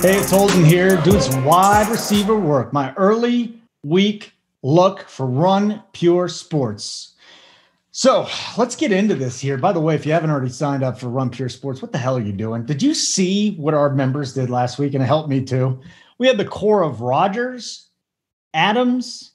Hey, it's Holden here, doing some wide receiver work. My early week look for Run Pure Sports. So let's get into this here. By the way, if you haven't already signed up for Run Pure Sports, what the hell are you doing? Did you see what our members did last week? And it helped me too. We had the core of Rodgers, Adams,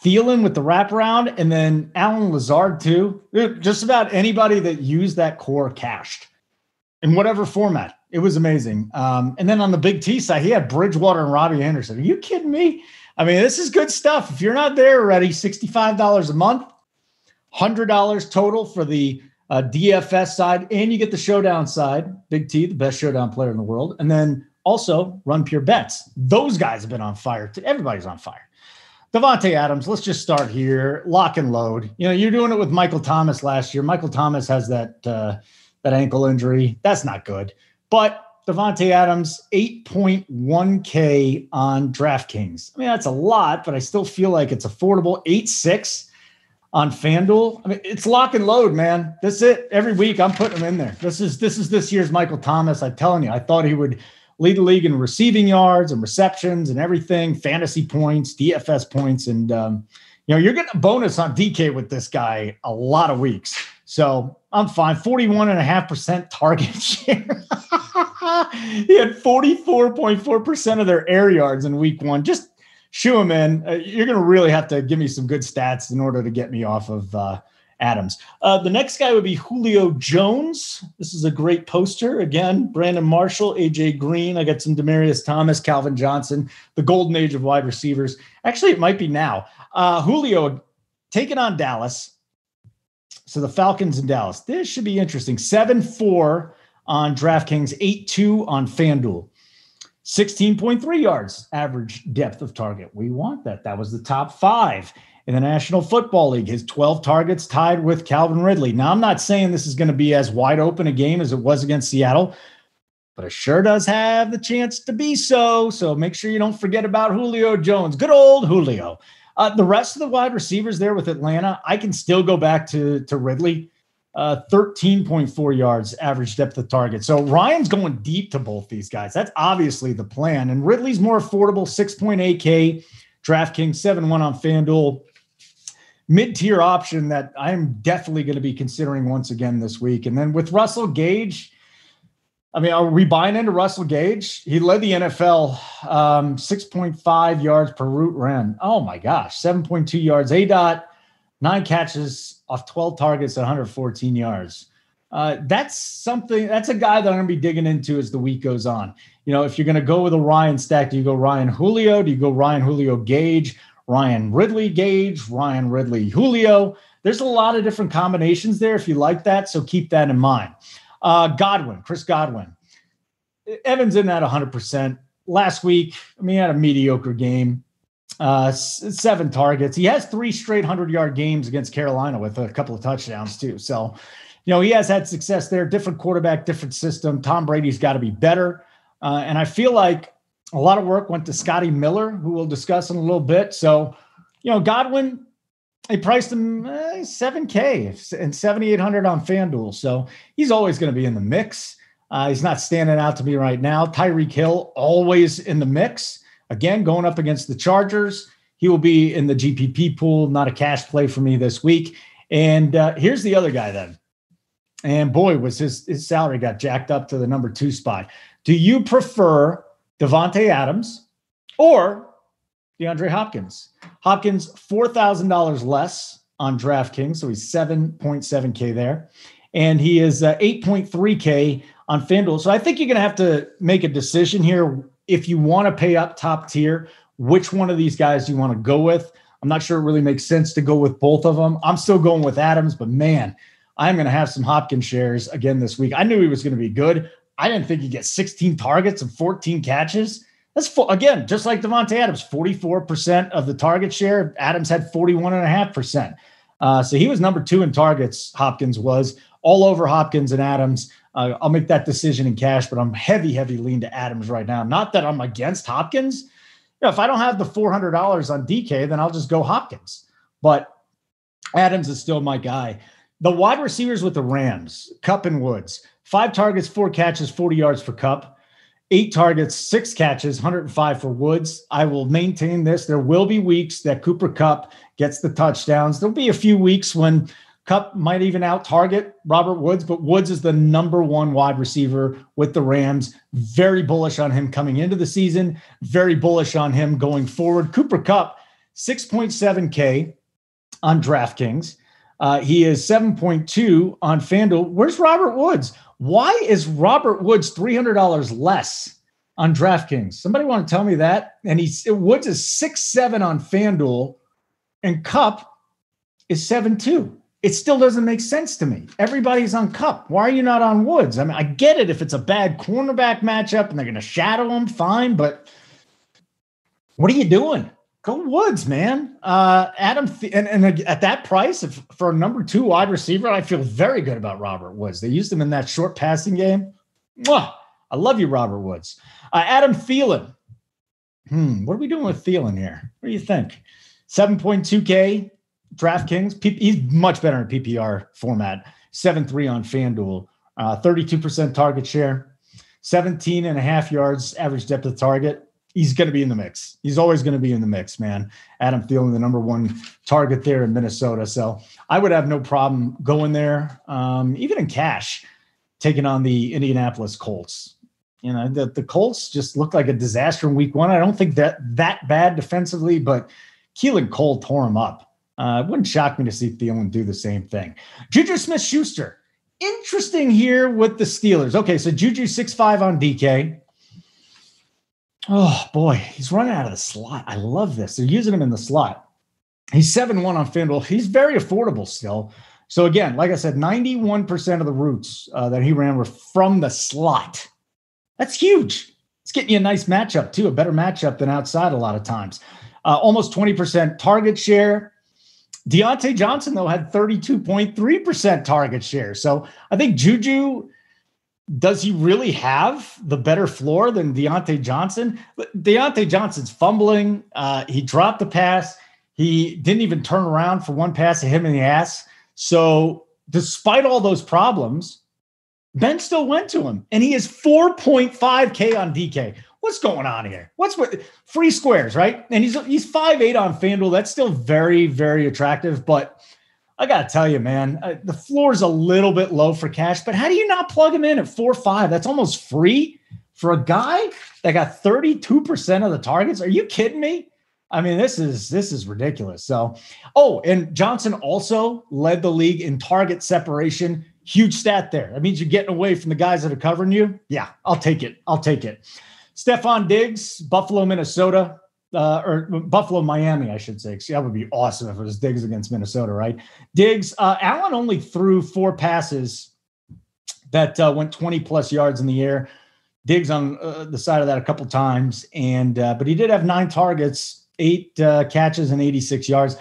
Thielen with the wraparound, and then Allen Lazard too. Just about anybody that used that core cashed in whatever format. It was amazing. And then on the Big T side, he had Bridgewater and Robbie Anderson. Are you kidding me? I mean, this is good stuff. If you're not there already, $65 a month, $100 total for the DFS side, and you get the showdown side. Big T, the best showdown player in the world. And then also Run Pure Bets. Those guys have been on fire. Everybody's on fire. Devonte Adams, let's just start here. Lock and load. You know, you're doing it with Michael Thomas last year. Michael Thomas has that ankle injury. That's not good. But Devonte Adams, 8.1K on DraftKings. I mean, that's a lot, but I still feel like it's affordable. 8.6 on FanDuel. I mean, it's lock and load, man. That's it. Every week I'm putting him in there. This is this year's Michael Thomas. I'm telling you, I thought he would lead the league in receiving yards and receptions and everything, fantasy points, DFS points. And, you're getting a bonus on DK with this guy a lot of weeks. So I'm fine. 41.5% target share. He had 44.4% of their air yards in week one. Just shoo him in. You're going to really have to give me some good stats in order to get me off of Adams. The next guy would be Julio Jones. This is a great poster. Again, Brandon Marshall, AJ Green. I got some Demaryius Thomas, Calvin Johnson, the golden age of wide receivers. Actually, it might be now. Julio taking on Dallas. So the Falcons in Dallas. This should be interesting. 7-4 on DraftKings, 8-2 on FanDuel. 16.3 yards average depth of target. We want that. That was the top 5 in the National Football League. His 12 targets tied with Calvin Ridley. Now, I'm not saying this is going to be as wide open a game as it was against Seattle, but it sure does have the chance to be so. So make sure you don't forget about Julio Jones. Good old Julio. The rest of the wide receivers there with Atlanta, I can still go back to Ridley. 13.4 yards average depth of target. So Ryan's going deep to both these guys. That's obviously the plan. And Ridley's more affordable, 6.8K, DraftKings, 7-1 on FanDuel. Mid-tier option that I'm definitely going to be considering once again this week. And then with Russell Gage, I mean, are we buying into Russell Gage? He led the NFL 6.5 yards per route run. Oh, my gosh, 7.2 yards. ADOT, 9 catches off 12 targets, 114 yards. That's a guy that I'm going to be digging into as the week goes on. You know, if you're going to go with a Ryan stack, do you go Ryan Julio? Do you go Ryan Julio Gage? Ryan Ridley Gage? Ryan Ridley Julio? There's a lot of different combinations there if you like that, so keep that in mind. Chris Godwin. Evans in at 100%. Last week, he had a mediocre game. 7 targets. He has 3 straight 100-yard games against Carolina with a couple of touchdowns too. So, he has had success there. Different quarterback, different system. Tom Brady's got to be better. And I feel like a lot of work went to Scotty Miller, who we'll discuss in a little bit. So, Godwin, they priced him $7K and $7,800 on FanDuel. So he's always going to be in the mix. He's not standing out to me right now. Tyreek Hill, always in the mix. Again, going up against the Chargers. He will be in the GPP pool, not a cash play for me this week. And here's the other guy then. And boy, was his salary got jacked up to the number 2 spot. Do you prefer Devonte Adams or DeAndre Hopkins? Hopkins, $4,000 less on DraftKings, so he's 7.7K there. And he is 8.3K on FanDuel. So I think you're going to have to make a decision here. If you want to pay up top tier, which one of these guys do you want to go with? I'm not sure it really makes sense to go with both of them. I'm still going with Adams, but man, I'm going to have some Hopkins shares again this week. I knew he was going to be good. I didn't think he'd get 16 targets and 14 catches. That's again, just like Devonta Adams, 44% of the target share. Adams had 41.5%. So he was number 2 in targets. Hopkins was all over Hopkins and Adams. I'll make that decision in cash, but I'm heavy lean to Adams right now. Not that I'm against Hopkins. If I don't have the $400 on DK, then I'll just go Hopkins. But Adams is still my guy. The wide receivers with the Rams, Kupp and Woods, 5 targets, 4 catches, 40 yards for Kupp. 8 targets, 6 catches, 105 for Woods. I will maintain this. There will be weeks that Cooper Kupp gets the touchdowns. There'll be a few weeks when Kupp might even out-target Robert Woods, but Woods is the number 1 wide receiver with the Rams. Very bullish on him coming into the season. Very bullish on him going forward. Cooper Kupp, 6.7K on DraftKings. He is 7.2 on FanDuel. Where's Robert Woods? Why is Robert Woods $300 less on DraftKings? Somebody want to tell me that? And Woods is 6.7 on FanDuel, and Kupp is 7.2. It still doesn't make sense to me. Everybody's on Kupp. Why are you not on Woods? I mean, I get it if it's a bad cornerback matchup and they're going to shadow him, fine, but what are you doing? Go Woods, man. And at that price, for a number 2 wide receiver, I feel very good about Robert Woods. They used him in that short passing game. Mwah! I love you, Robert Woods. Adam Thielen. What are we doing with Thielen here? What do you think? 7.2K. DraftKings, he's much better in PPR format. 7.3 on FanDuel, 32% target share, 17.5 yards average depth of target. He's going to be in the mix. He's always going to be in the mix, man. Adam Thielen, the number 1 target there in Minnesota. So I would have no problem going there, even in cash, taking on the Indianapolis Colts. You know, the Colts just looked like a disaster in week 1. I don't think that bad defensively, but Keelan Cole tore him up. It wouldn't shock me to see Thielen do the same thing. Juju Smith-Schuster. Interesting here with the Steelers. Okay, so Juju 6.5 on DK. Oh, boy, he's running out of the slot. I love this. They're using him in the slot. He's 7.1 on FanDuel. He's very affordable still. So, again, like I said, 91% of the routes that he ran were from the slot. That's huge. It's getting you a nice matchup, too, a better matchup than outside a lot of times. Almost 20% target share. Deontay Johnson, though, had 32.3% target share. So I think Juju, does he really have the better floor than Deontay Johnson? Deontay Johnson's fumbling. He dropped the pass. He didn't even turn around for one pass to him in the ass. So despite all those problems, Ben still went to him. And he is 4.5K on DK. What's going on here? What's with free squares, right? And he's 5'8" on FanDuel. That's still very, very attractive. But I got to tell you, man, the floor is a little bit low for cash. But how do you not plug him in at 4.5? That's almost free for a guy that got 32% of the targets. Are you kidding me? I mean, this is ridiculous. So, and Johnson also led the league in target separation. Huge stat there. That means you're getting away from the guys that are covering you. Yeah, I'll take it. Stephon Diggs, Buffalo, Minnesota, or Buffalo, Miami, I should say. That would be awesome if it was Diggs against Minnesota, right? Diggs, Allen only threw 4 passes that went 20-plus yards in the air. Diggs on the side of that a couple times, but he did have 9 targets, 8 catches, and 86 yards.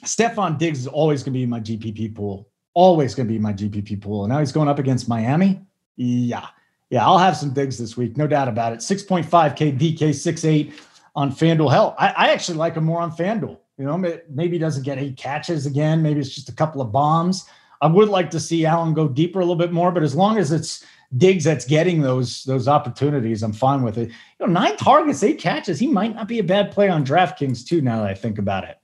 Stephon Diggs is always going to be in my GPP pool. Always going to be my GPP pool. And now he's going up against Miami. Yeah, I'll have some Diggs this week. No doubt about it. 6.5K DK, 6.8 on FanDuel. Hell, I actually like him more on FanDuel. You know, maybe he doesn't get 8 catches again. Maybe it's just a couple of bombs. I would like to see Allen go deeper a little bit more, but as long as it's Diggs that's getting those opportunities, I'm fine with it. 9 targets, 8 catches. He might not be a bad play on DraftKings too, now that I think about it.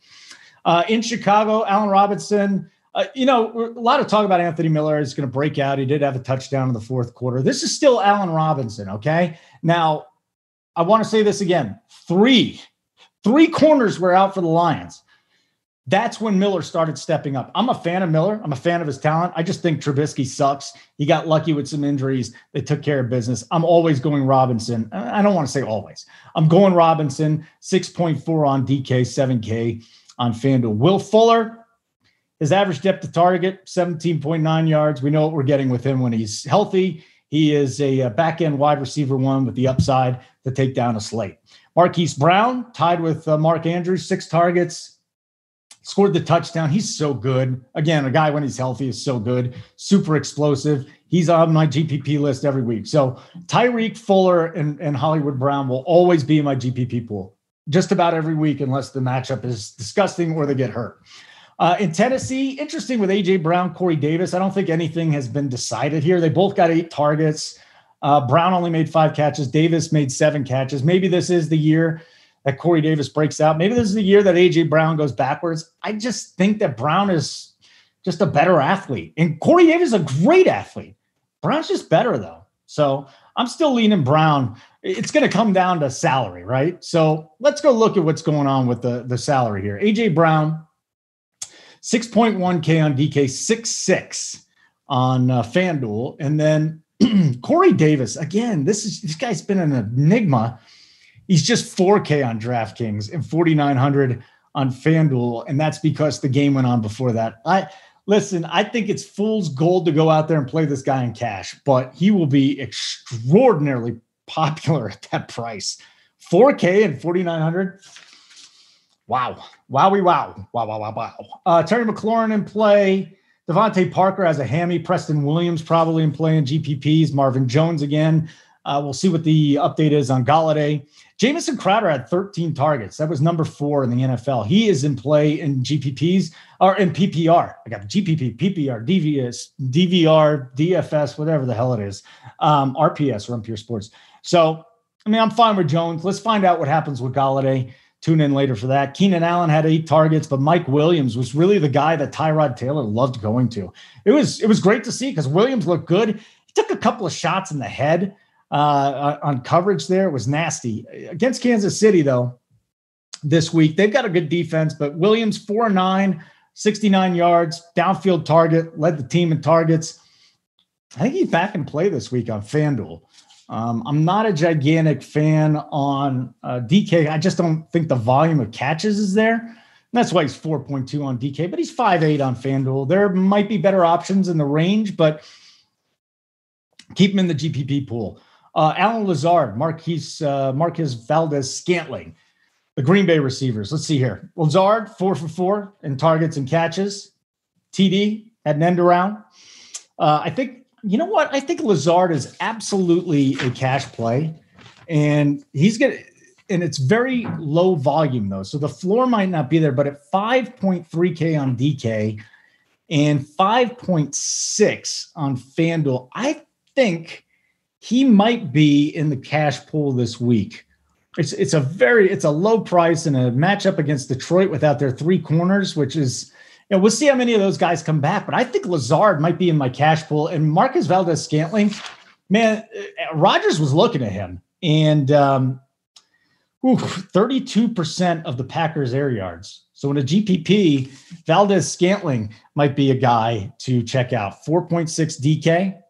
In Chicago, Allen Robinson. A lot of talk about Anthony Miller. He's going to break out. He did have a touchdown in the 4th quarter. This is still Allen Robinson, okay? Now, I want to say this again. 3 corners were out for the Lions. That's when Miller started stepping up. I'm a fan of Miller. I'm a fan of his talent. I just think Trubisky sucks. He got lucky with some injuries. They took care of business. I'm always going Robinson. I don't want to say always. I'm going Robinson, 6.4 on DK, 7K on FanDuel. Will Fuller, his average depth of target, 17.9 yards. We know what we're getting with him when he's healthy. He is a back-end wide receiver 1 with the upside to take down a slate. Marquise Brown, tied with Mark Andrews, 6 targets, scored the touchdown. He's so good. Again, a guy when he's healthy is so good, super explosive. He's on my GPP list every week. So Tyreek, Fuller, and Hollywood Brown will always be in my GPP pool just about every week unless the matchup is disgusting or they get hurt. In Tennessee, interesting with A.J. Brown, Corey Davis. I don't think anything has been decided here. They both got 8 targets. Brown only made 5 catches. Davis made 7 catches. Maybe this is the year that Corey Davis breaks out. Maybe this is the year that A.J. Brown goes backwards. I just think that Brown is just a better athlete. And Corey Davis is a great athlete. Brown's just better, though. So I'm still leaning Brown. It's going to come down to salary, right? So let's go look at what's going on with the salary here. A.J. Brown, 6.1K on DK, 6.6 on FanDuel. And then Corey Davis, again, this guy's been an enigma. He's just 4K on DraftKings and 4,900 on FanDuel, and that's because the game went on before that. I think it's fool's gold to go out there and play this guy in cash, but he will be extraordinarily popular at that price. 4K and 4,900. Wow. Wowie wow. Wow. Terry McLaurin in play. Devontae Parker has a hammy. Preston Williams probably in play in GPPs. Marvin Jones again. We'll see what the update is on Galladay. Jamison Crowder had 13 targets. That was number 4 in the NFL. He is in play in GPPs or in PPR. I got GPP, PPR, DVR, DFS, whatever the hell it is. RPS, Run Pure Sports. So, I'm fine with Jones. Let's find out what happens with Galladay. Tune in later for that. Keenan Allen had 8 targets, but Mike Williams was really the guy that Tyrod Taylor loved going to. It was great to see because Williams looked good. He took a couple of shots in the head on coverage there. It was nasty. Against Kansas City, though, this week, they've got a good defense, but Williams, 4-9, 69 yards, downfield target, led the team in targets. I think he's back in play this week on FanDuel. I'm not a gigantic fan on DK. I just don't think the volume of catches is there. And that's why he's 4.2 on DK, but he's 5.8 on FanDuel. There might be better options in the range, but keep him in the GPP pool. Alan Lazard, Marquez Valdez, Scantling, the Green Bay receivers. Let's see here. Lazard, 4 for 4 in targets and catches. TD had an end around. I think, you know what? I think Lazard is absolutely a cash play, and and it's very low volume though. So the floor might not be there, but at 5.3K on DK and 5.6 on FanDuel, I think he might be in the cash pool this week. It's a low price and a matchup against Detroit without their 3 corners, which is, we'll see how many of those guys come back, but I think Lazard might be in my cash pool. And Marquez Valdez Scantling, man, Rodgers was looking at him, and 32% of the Packers' air yards. So in a GPP, Valdez Scantling might be a guy to check out. 4.6 DK.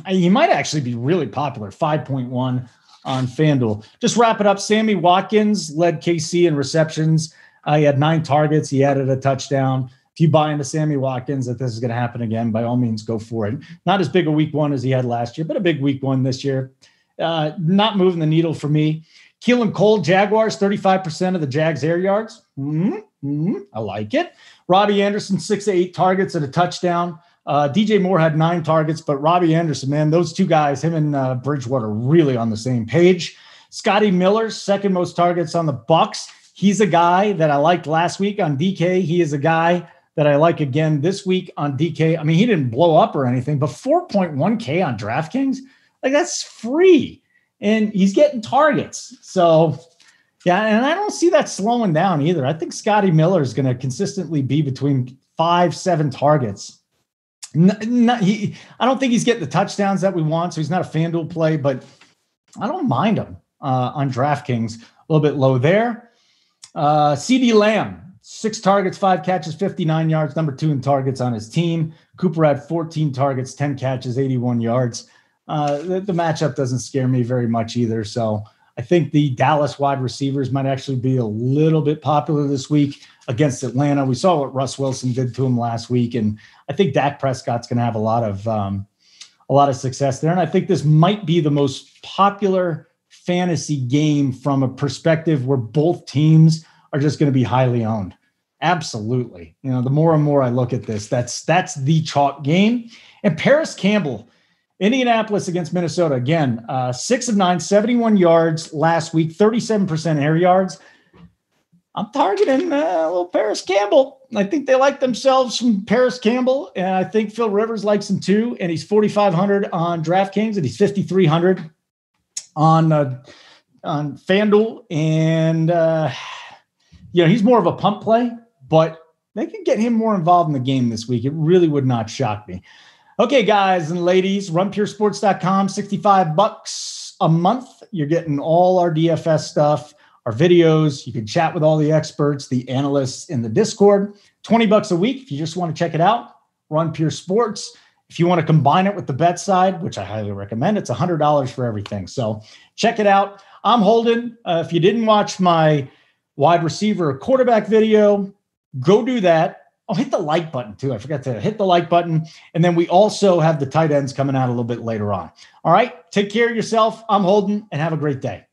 He might actually be really popular. 5.1 on FanDuel. Just wrap it up. Sammy Watkins led KC in receptions. He had 9 targets. He added a touchdown. If you buy into Sammy Watkins that this is going to happen again, by all means, go for it. Not as big a week 1 as he had last year, but a big week 1 this year. Not moving the needle for me. Keelan Cole, Jaguars, 35% of the Jags' air yards. I like it. Robbie Anderson, 6 to 8 targets and a touchdown. DJ Moore had 9 targets, but Robbie Anderson, man, those 2 guys, him and Bridgewater, really on the same page. Scotty Miller, second most targets on the Bucs. He's a guy that I liked last week on DK. He is a guy that I like again this week on DK. He didn't blow up or anything, but 4.1K on DraftKings, that's free. And he's getting targets. So, yeah, and I don't see that slowing down either. I think Scotty Miller is going to consistently be between 5-7 targets. I don't think he's getting the touchdowns that we want, so he's not a FanDuel play, but I don't mind him on DraftKings. A little bit low there. CD Lamb, 6 targets, 5 catches, 59 yards, number 2 in targets on his team. Cooper had 14 targets, 10 catches, 81 yards. The matchup doesn't scare me very much either. So I think the Dallas wide receivers might actually be a little bit popular this week against Atlanta. We saw what Russ Wilson did to him last week, and I think Dak Prescott's going to have a lot of success there. And I think this might be the most popular fantasy game from a perspective where both teams are just going to be highly owned. Absolutely. The more and more I look at this, that's the chalk game. And Paris Campbell, Indianapolis against Minnesota. Again, 6 of 9, 71 yards last week, 37% air yards. I'm targeting a little Paris Campbell. I think they like themselves from Paris Campbell, and I think Phil Rivers likes him too. And he's 4,500 on DraftKings, and he's 5,300 on FanDuel. And he's more of a punt play, but they can get him more involved in the game this week. It really would not shock me. Okay, guys and ladies, runpuresports.com, $65 a month. You're getting all our DFS stuff, our videos. You can chat with all the experts, the analysts in the Discord. $20 a week if you just want to check it out. Run Pure Sports. If you want to combine it with the bet side, which I highly recommend, it's $100 for everything. So check it out. I'm Holden. If you didn't watch my wide receiver or quarterback video, go do that. Oh, hit the like button too. I forgot to hit the like button. And then we also have the tight ends coming out a little bit later on. All right. Take care of yourself. I'm Holden, and have a great day.